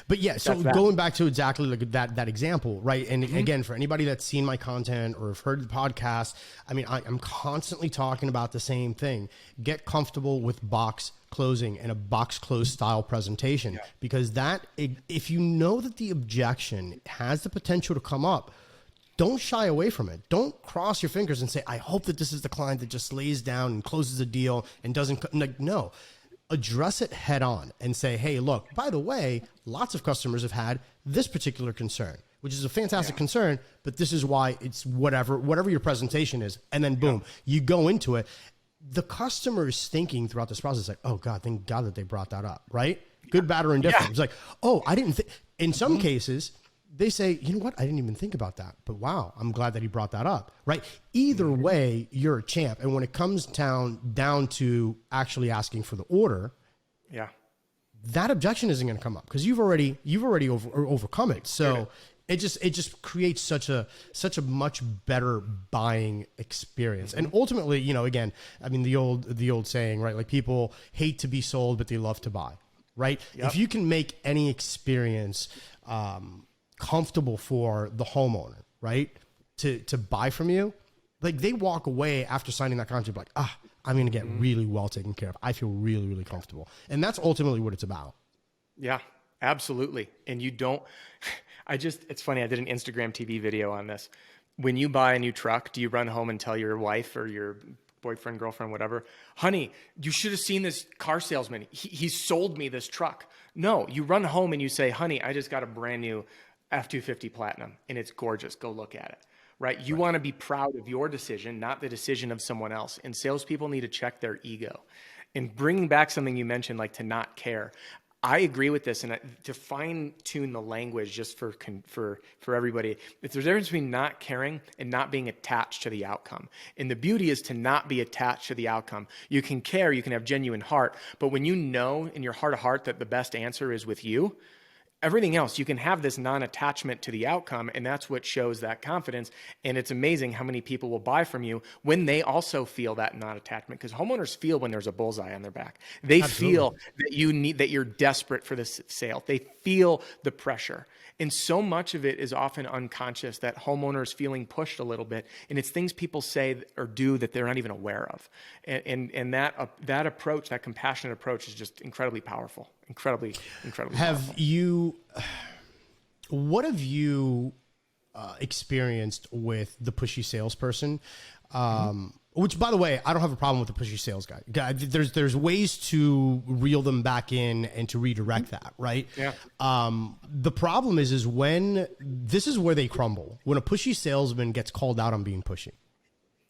But yeah, so going back to exactly like that example, right? And again, for anybody that's seen my content or have heard the podcast, I mean, I'm constantly talking about the same thing. Get comfortable with box closing and a box close style presentation, because if you know that the objection has the potential to come up, don't shy away from it. Don't cross your fingers and say, I hope that this is the client that just lays down and closes the deal and doesn't, like, no. Address it head on and say, hey, look, by the way, lots of customers have had this particular concern, which is a fantastic concern, but this is why it's whatever your presentation is. And then boom, you go into it. The customer is thinking throughout this process, like, oh God, thank God that they brought that up, right? Good, bad, or indifferent. It's like, oh, I didn't think. In some cases, they say, you know what? I didn't even think about that, but wow, I'm glad that he brought that up, right? Either way, you're a champ. And when it comes down to actually asking for the order, that objection isn't going to come up because you've already overcome it. So it just creates such a much better buying experience. And ultimately, you know, again, I mean, the old saying, right? Like, people hate to be sold, but they love to buy, right? If you can make any experience, comfortable for the homeowner, right? To buy from you, like, they walk away after signing that contract like, I'm going to get really well taken care of. I feel really, really comfortable. And that's ultimately what it's about. Yeah, absolutely. And you don't, it's funny. I did an Instagram TV video on this. When you buy a new truck, do you run home and tell your wife or your boyfriend, girlfriend, whatever, honey, you should have seen this car salesman. He sold me this truck. No, you run home and you say, honey, I just got a brand new F-250 Platinum and it's gorgeous. Go look at it. Right? You want to be proud of your decision, not the decision of someone else. And salespeople need to check their ego. And bringing back something you mentioned, like to not care. I agree with this, and to fine tune the language just for everybody. If there's a difference between not caring and not being attached to the outcome. And the beauty is to not be attached to the outcome. You can care, you can have genuine heart, but when you know in your heart of heart that the best answer is with you, everything else, you can have this non-attachment to the outcome, and that's what shows that confidence. And it's amazing how many people will buy from you when they also feel that non-attachment, because homeowners feel when there's a bullseye on their back. They feel that you're desperate for this sale. They feel the pressure. And so much of it is often unconscious, that homeowners feeling pushed a little bit, and it's things people say or do that they're not even aware of. And that approach, that compassionate approach, is just incredibly powerful. Incredibly powerful. What have you experienced with the pushy salesperson. Which, by the way, I don't have a problem with the pushy sales guy. There's ways to reel them back in and to redirect that, right? Yeah. The problem is when this is where they crumble. When a pushy salesman gets called out on being pushy.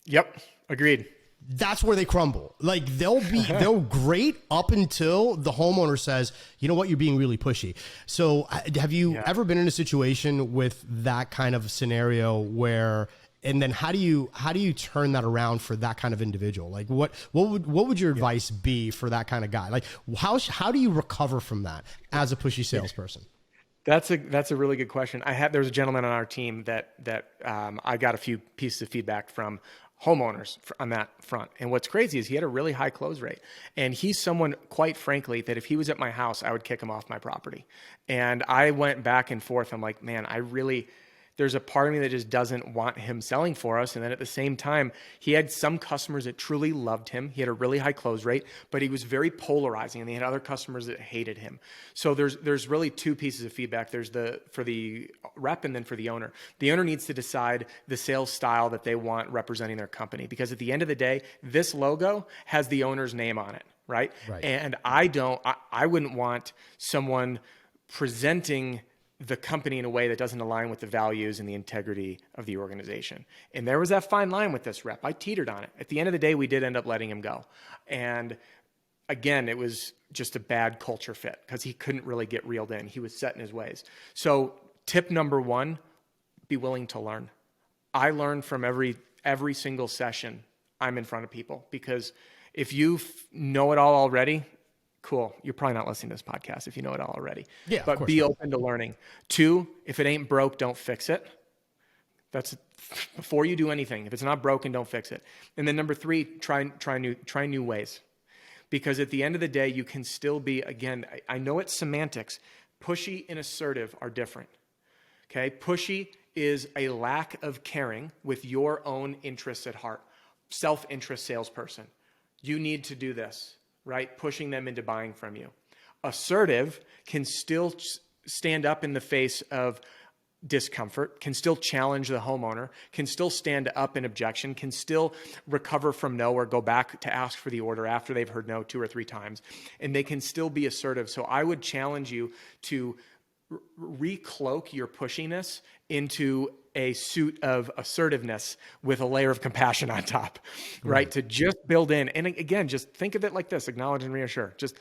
Yep. Agreed. That's where they crumble. Like they're great up until the homeowner says, you know what, you're being really pushy. So have you ever been in a situation with that kind of scenario where, and then how do you turn that around for that kind of individual? Like what would your advice be for that kind of guy? Like how do you recover from that as a pushy salesperson? That's a really good question. There's a gentleman on our team that I got a few pieces of feedback from homeowners on that front. And what's crazy is he had a really high close rate. And he's someone, quite frankly, that if he was at my house, I would kick him off my property. And I went back and forth. I'm like, man, there's a part of me that just doesn't want him selling for us. And then at the same time, he had some customers that truly loved him. He had a really high close rate, but he was very polarizing, and he had other customers that hated him. So there's really two pieces of feedback. There's for the rep and then for the owner. The owner needs to decide the sales style that they want representing their company, because at the end of the day, this logo has the owner's name on it, right? And I wouldn't want someone presenting the company in a way that doesn't align with the values and the integrity of the organization. And there was that fine line with this rep. I teetered on it. At the end of the day, we did end up letting him go. And again, it was just a bad culture fit because he couldn't really get reeled in. He was set in his ways. So tip number one, be willing to learn. I learn from every single session I'm in front of people, because if you know it all already, cool. You're probably not listening to this podcast if you know it all already. Yeah, but be open to learning. 2, if it ain't broke, don't fix it. That's before you do anything. If it's not broken, don't fix it. And then number 3, try new ways. Because at the end of the day, you can still be, again, I know it's semantics. Pushy and assertive are different. Okay? Pushy is a lack of caring with your own interests at heart. Self-interest salesperson. You need to do this. Right? Pushing them into buying from you. Assertive can still stand up in the face of discomfort, can still challenge the homeowner, can still stand up in objection, can still recover from no or go back to ask for the order after they've heard no 2 or 3 times. And they can still be assertive. So I would challenge you to recloak your pushiness into a suit of assertiveness with a layer of compassion on top, right? To just build in. And again, just think of it like this, acknowledge and reassure. Just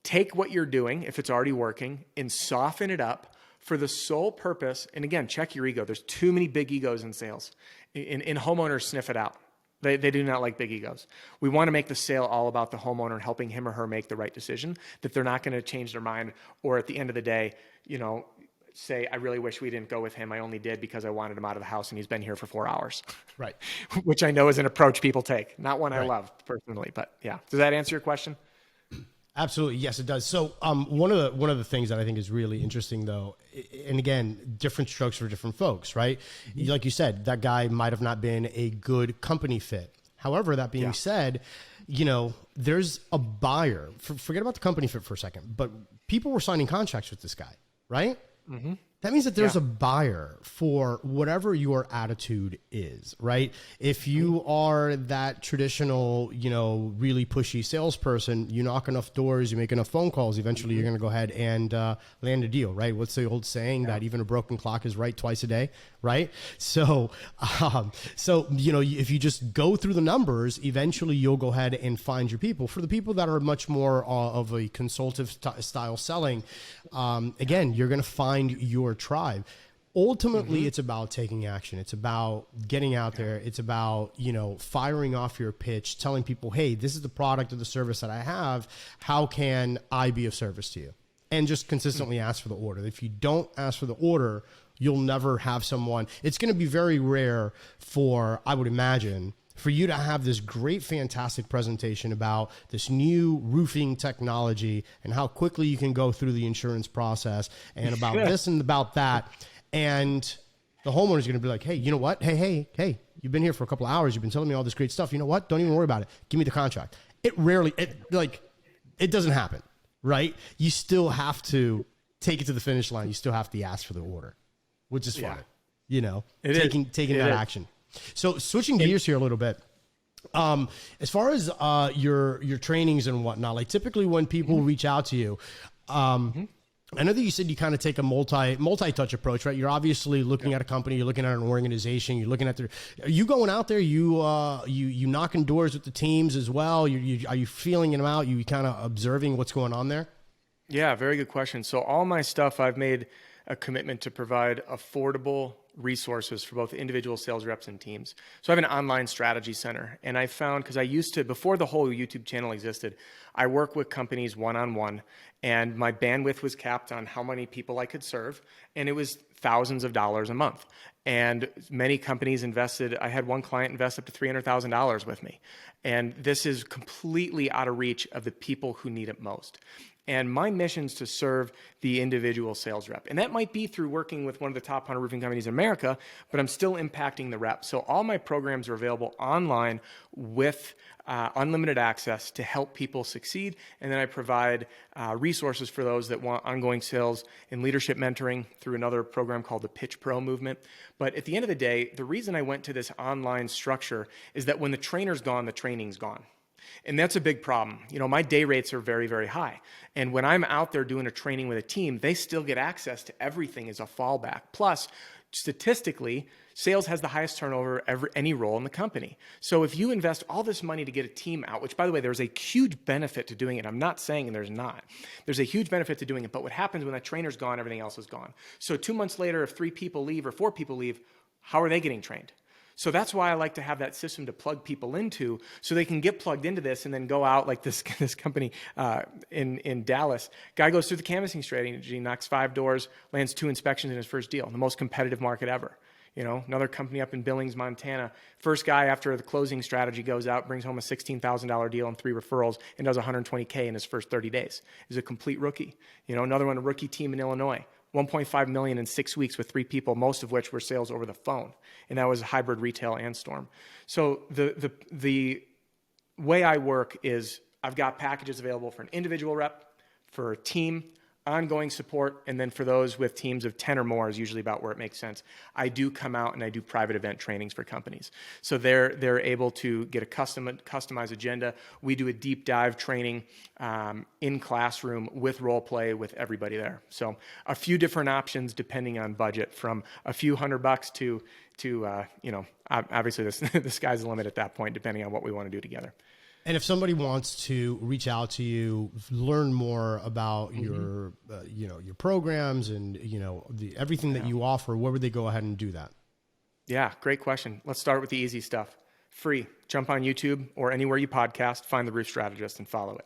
take what you're doing, if it's already working, and soften it up for the sole purpose. And again, check your ego. There's too many big egos in sales. In homeowners, sniff it out. They do not like big egos. We want to make the sale all about the homeowner and helping him or her make the right decision, that they're not going to change their mind, or at the end of the day, say, I really wish we didn't go with him. I only did because I wanted him out of the house and he's been here for 4 hours. Right. Which I know is an approach people take. Not one I love personally, but yeah. Does that answer your question? Absolutely. Yes, it does. So one of the things that I think is really interesting, though, and again, different strokes for different folks, right? Like you said, that guy might have not been a good company fit. However, that being said, there's a buyer. Forget about the company fit for a second, but people were signing contracts with this guy, right? Mm-hmm. That means that there's a buyer for whatever your attitude is, right? If you are that traditional, really pushy salesperson, you knock enough doors, you make enough phone calls, eventually you're going to go ahead and land a deal, right? What's the old saying that even a broken clock is right twice a day, right? So if you just go through the numbers, eventually you'll go ahead and find your people. For the people that are much more of a consultative style selling, again, you're going to find your tribe. Ultimately, it's about taking action. It's about getting out there. It's about, firing off your pitch, telling people, hey, this is the product or the service that I have. How can I be of service to you? And just consistently ask for the order. If you don't ask for the order, you'll never have someone. It's going to be very rare for, I would imagine, for you to have this great, fantastic presentation about this new roofing technology and how quickly you can go through the insurance process and about this and about that. And the homeowner's going to be like, hey, you know what? Hey, you've been here for a couple of hours. You've been telling me all this great stuff. You know what? Don't even worry about it. Give me the contract. It doesn't happen, right? You still have to take it to the finish line. You still have to ask for the order, which is fine. taking that action. So switching gears here a little bit. As far as your trainings and whatnot, like typically when people reach out to you, I know that you said you kind of take a multi-touch approach, right? You're obviously looking at a company, you're looking at an organization, you're looking at are you going out there? You knocking doors with the teams as well? Are you feeling them out? You kind of observing what's going on there? Yeah, very good question. So all my stuff, I've made a commitment to provide affordable resources for both individual sales reps and teams. So I have an online strategy center, and I found, because I used to, before the whole YouTube channel existed, I work with companies one-on-one, and my bandwidth was capped on how many people I could serve, and it was thousands of dollars a month. And many companies invested, I had one client invest up to $300,000 with me. And this is completely out of reach of the people who need it most. And my mission is to serve the individual sales rep. And that might be through working with one of the top 100 roofing companies in America, but I'm still impacting the rep. So all my programs are available online with unlimited access to help people succeed. And then I provide resources for those that want ongoing sales and leadership mentoring through another program called the Pitch Pro movement. But at the end of the day, the reason I went to this online structure is that when the trainer's gone, the training's gone. And that's a big problem. My day rates are very, very high. And when I'm out there doing a training with a team, they still get access to everything as a fallback. Plus, statistically, sales has the highest turnover any role in the company. So if you invest all this money to get a team out, which by the way, there's a huge benefit to doing it. I'm not saying there's not. There's a huge benefit to doing it. But what happens when that trainer's gone, everything else is gone. So 2 months later, if 3 people leave or 4 people leave, how are they getting trained? So that's why I like to have that system to plug people into so they can get plugged into this and then go out like this company in Dallas. Guy goes through the canvassing strategy, knocks 5 doors, lands 2 inspections in his first deal, the most competitive market ever. Another company up in Billings, Montana. First guy after the closing strategy goes out, brings home a $16,000 deal and 3 referrals and does $120K in his first 30 days. He's a complete rookie. Another one, a rookie team in Illinois. $1.5 million in 6 weeks with 3 people, most of which were sales over the phone. And that was hybrid retail and storm. So the way I work is I've got packages available for an individual rep, for a team, ongoing support, and then for those with teams of 10 or more is usually about where it makes sense. I do come out and I do private event trainings for companies. So they're able to get a customized agenda. We do a deep dive training in classroom with role play with everybody there. So a few different options depending on budget, from a few $100 to obviously the sky's the limit at that point, depending on what we want to do together. And if somebody wants to reach out to you, learn more about your programs and, everything that you offer, where would they go ahead and do that? Yeah, great question. Let's start with the easy stuff. Free. Jump on YouTube or anywhere you podcast, find the Roof Strategist and follow it.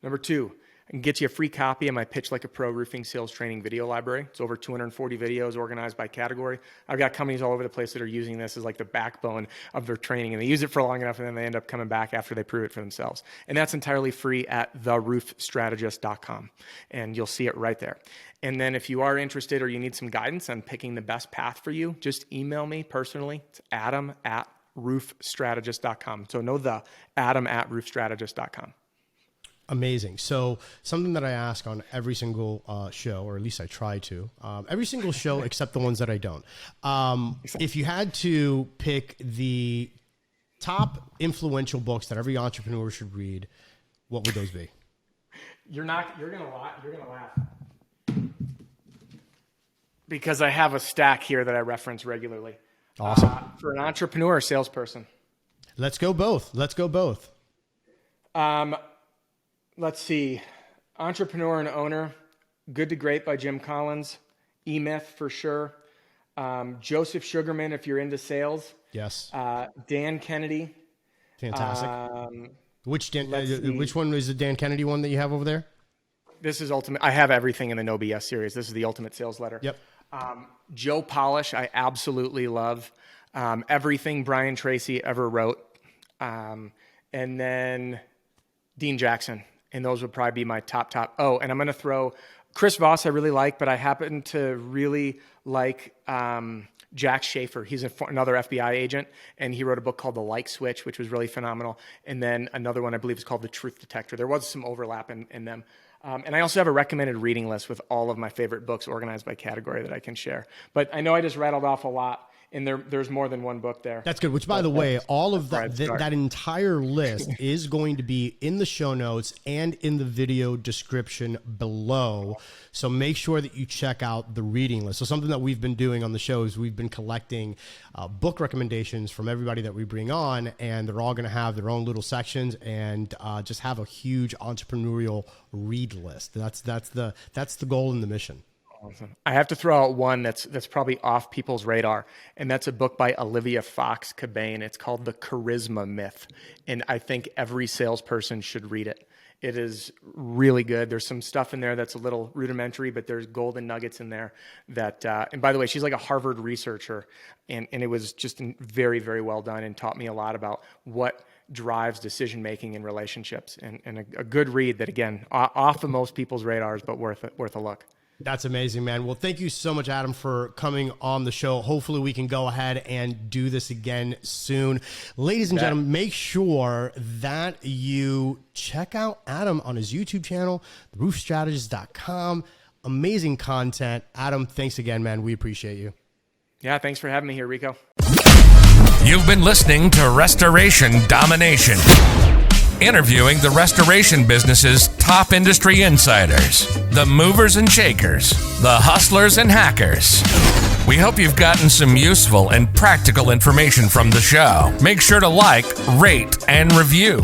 Number 2, I can get you a free copy of my Pitch Like a Pro Roofing Sales Training video library. It's over 240 videos organized by category. I've got companies all over the place that are using this as like the backbone of their training, and they use it for long enough and then they end up coming back after they prove it for themselves. And that's entirely free at theroofstrategist.com, and you'll see it right there. And then if you are interested or you need some guidance on picking the best path for you, just email me personally. It's adam@roofstrategist.com. So adam@roofstrategist.com. Amazing. So something that I ask on every single show, or at least I try to, every single show except the ones that I don't. If you had to pick the top influential books that every entrepreneur should read, what would those be? You're gonna laugh. Because I have a stack here that I reference regularly. Awesome. For an entrepreneur or salesperson. Let's go both. Let's see. Entrepreneur and Owner, Good to Great by Jim Collins. E-Myth for sure. Joseph Sugarman, if you're into sales. Yes. Dan Kennedy. Fantastic. Which one is the Dan Kennedy one that you have over there? This is Ultimate. I have everything in the No BS series. This is the Ultimate Sales Letter. Yep. Joe Polish, I absolutely love. Everything Brian Tracy ever wrote. And then Dean Jackson. And those would probably be my top. Oh, and I'm going to throw Chris Voss I really like, but I happen to really like Jack Schaefer. He's another FBI agent, and he wrote a book called The Like Switch, which was really phenomenal. And then another one I believe is called The Truth Detector. There was some overlap in them. And I also have a recommended reading list with all of my favorite books organized by category that I can share. But I know I just rattled off a lot. And there's more than one book there. That's good. Which, by the way, all of that entire list is going to be in the show notes and in the video description below. So make sure that you check out the reading list. So something that we've been doing on the show is we've been collecting book recommendations from everybody that we bring on, and they're all going to have their own little sections and just have a huge entrepreneurial read list. That's the goal and the mission. Awesome. I have to throw out one that's probably off people's radar, and that's a book by Olivia Fox Cabane. It's called The Charisma Myth, and I think every salesperson should read it. It is really good. There's some stuff in there that's a little rudimentary, but there's golden nuggets in there that, and by the way, she's like a Harvard researcher, and it was just very, very well done and taught me a lot about what drives decision-making in relationships, and a good read that, again, off of most people's radars, but worth a look. That's amazing, man. Well, thank you so much, Adam, for coming on the show. Hopefully we can go ahead and do this again soon. Ladies and gentlemen, make sure that you check out Adam on his YouTube channel, theroofstrategist.com. Amazing content. Adam, thanks again, man. We appreciate you. Yeah, thanks for having me here, Rico. You've been listening to Restoration Domination, interviewing the restoration business's top industry insiders, the movers and shakers, the hustlers and hackers. We hope you've gotten some useful and practical information from the show. Make sure to like, rate, and review.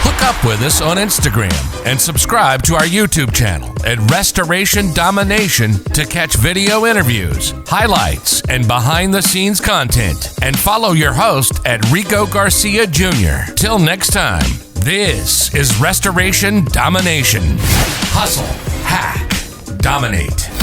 Hook up with us on Instagram and subscribe to our YouTube channel at Restoration Domination to catch video interviews, highlights, and behind-the-scenes content. And follow your host at Rico Garcia Jr. Till next time, this is Restoration Domination. Hustle, hack, dominate.